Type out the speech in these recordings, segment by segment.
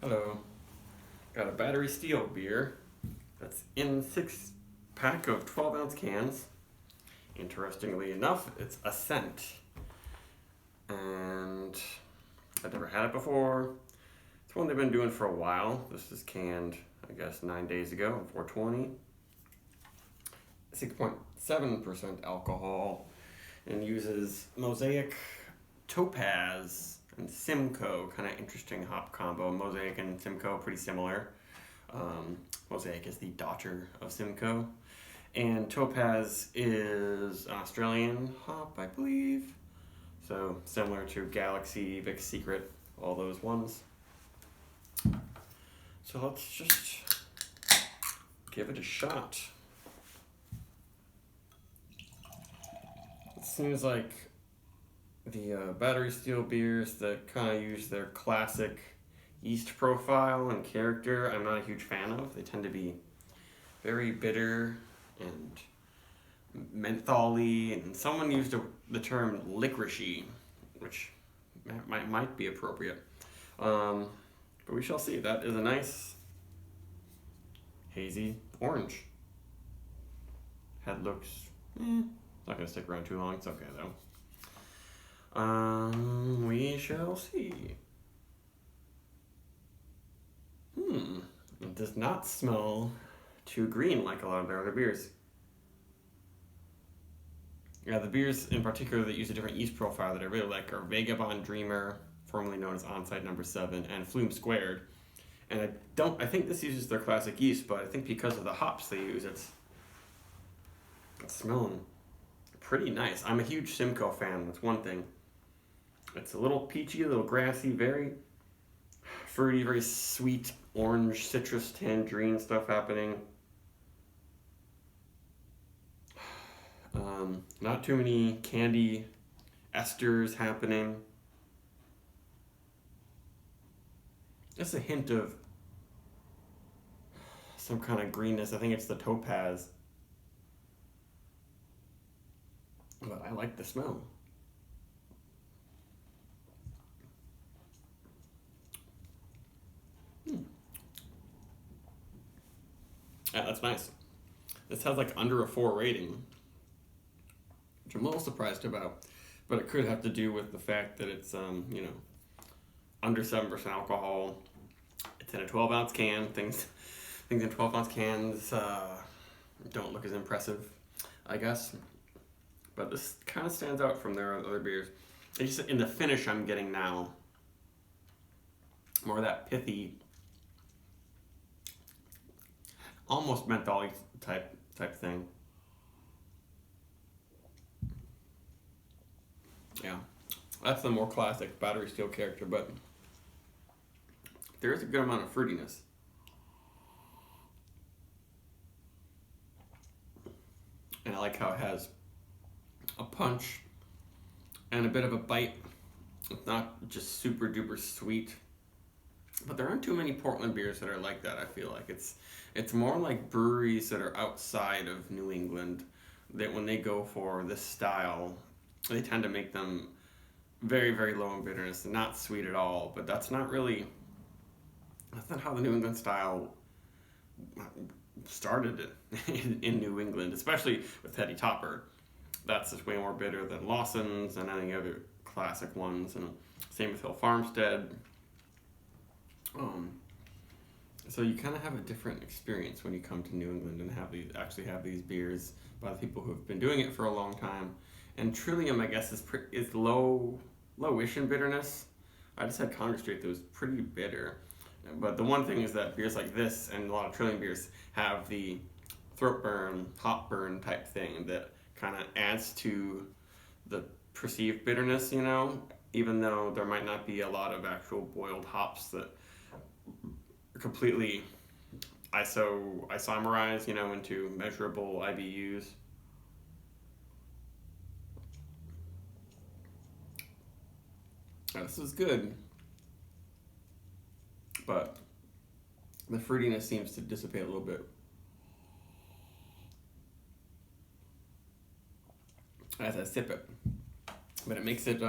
Hello. Got a battery Steele beer that's in 6-pack of 12-ounce cans. Interestingly enough, it's Ascent. And I've never had it before. It's one they've been doing for a while. This is canned, I guess, 9 days ago, 420. 6.7% alcohol and uses Mosaic, Topaz, and Simcoe. Kind of interesting hop combo. Mosaic and Simcoe pretty similar. Mosaic is the daughter of Simcoe, and Topaz is an Australian hop, I believe. So similar to Galaxy, Vic's Secret, all those ones. So let's just give it a shot. It seems like the battery Steele beers that kind of use their classic yeast profile and character, I'm not a huge fan of. They tend to be very bitter and mentholy, and someone used the term licoricey, which might be appropriate. But we shall see. That is a nice hazy orange. Head looks not going to stick around too long. It's okay though. We shall see. It does not smell too green like a lot of their other beers. Yeah, the beers in particular that use a different yeast profile that I really like are Vagabond Dreamer, formerly known as Onsite Number 7, and Flume Squared. And I think this uses their classic yeast, but I think because of the hops they use, it's smelling pretty nice. I'm a huge Simcoe fan, that's one thing. It's a little peachy, a little grassy, very fruity, very sweet, orange, citrus, tangerine stuff happening. Not too many candy esters happening. Just a hint of some kind of greenness. I think it's the Topaz. But I like the smell. Yeah, that's nice. This has like under a 4 rating, which I'm a little surprised about, but it could have to do with the fact that it's under 7% alcohol. It's in a 12-ounce can. Things in 12-ounce cans don't look as impressive, I guess. But this kind of stands out from their other beers. It's just in the finish I'm getting now, more of that pithy, almost menthol type thing. Yeah, that's the more classic battery Steele character, but there is a good amount of fruitiness. And I like how it has a punch and a bit of a bite. It's not just super duper sweet, but there aren't too many Portland beers that are like that. I feel like it's more like breweries that are outside of New England that when they go for this style, they tend to make them very, very low in bitterness, not sweet at all. But that's not how the New England style started in New England, especially with Hetty Topper. That's just way more bitter than Lawson's and any other classic ones, and same with Hill Farmstead. So you kind of have a different experience when you come to New England and have these beers by the people who have been doing it for a long time. And Trillium, I guess, is lowish in bitterness. I just had Congress Street that was pretty bitter. But the one thing is that beers like this and a lot of Trillium beers have the throat burn, hop burn type thing that kind of adds to the perceived bitterness, even though there might not be a lot of actual boiled hops that are completely isomerize, into measurable IBUs. This is good, but the fruitiness seems to dissipate a little bit as I sip it, but it makes it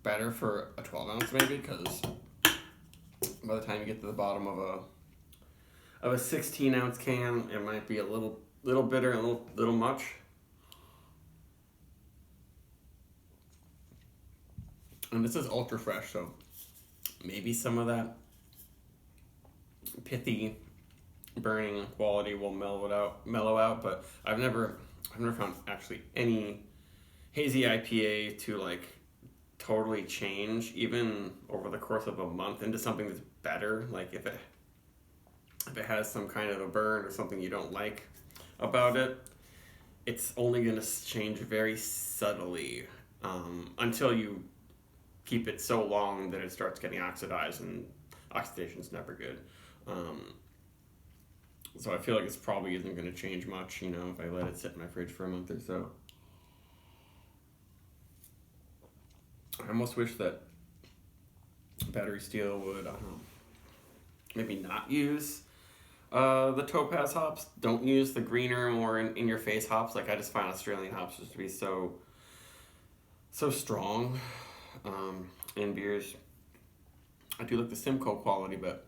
better for a 12 ounce maybe, because by the time you get to the bottom of a 16-ounce can, it might be a little bitter and a little much. And this is ultra fresh, so maybe some of that pithy burning quality will mellow out, but I've never found actually any hazy IPA to like totally change even over the course of a month into something that's better. Like if it has some kind of a burn or something you don't like about it, it's only going to change very subtly until you keep it so long that it starts getting oxidized, and oxidation's never good. So I feel like it's probably isn't going to change much, you know, if I let it sit in my fridge for a month or so. I almost wish that Battery Steel would, maybe not use the Topaz hops. Don't use the greener, more in-your-face hops. Like, I just find Australian hops just to be so strong in beers. I do like the Simcoe quality, but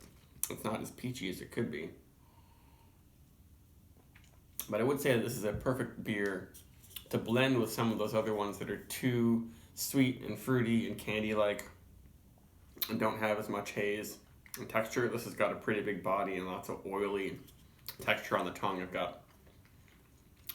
it's not as peachy as it could be. But I would say that this is a perfect beer to blend with some of those other ones that are too sweet and fruity and candy-like and don't have as much haze and texture. This has got a pretty big body and lots of oily texture on the tongue. I've got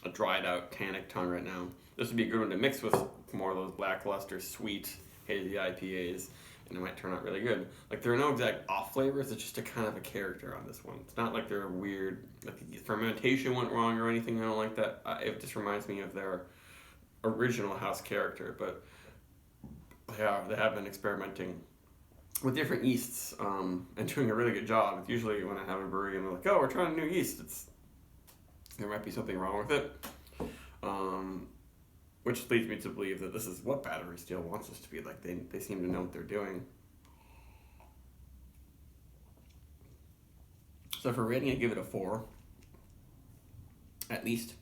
a dried out tannic tongue right now. This would be a good one to mix with more of those lackluster, sweet, hazy IPAs, and it might turn out really good. Like, there are no exact off flavors, it's just a kind of a character on this one. It's not like they're weird, like the fermentation went wrong or anything. I don't like that. It just reminds me of their original house character, but they have been experimenting with different yeasts and doing a really good job. It's usually when I have a brewery and they're like, oh, we're trying a new yeast, there might be something wrong with it. Which leads me to believe that this is what Battery Steel wants us to be. Like, they seem to know what they're doing. So for rating, I give it a 4. At least.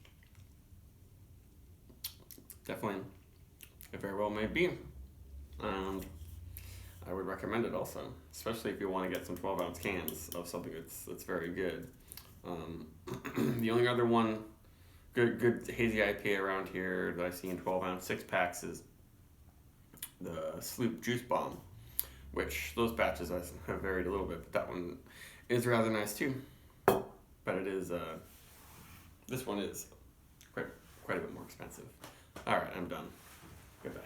Definitely. It very well may be. And I would recommend it also. Especially if you want to get some 12-ounce cans of something that's very good. The only other one good hazy IPA around here that I see in 12-ounce 6-packs is the Sloop Juice Bomb, which those batches I have varied a little bit, but that one is rather nice too. But it is this one is quite a bit more expensive. All right, I'm done. Goodbye.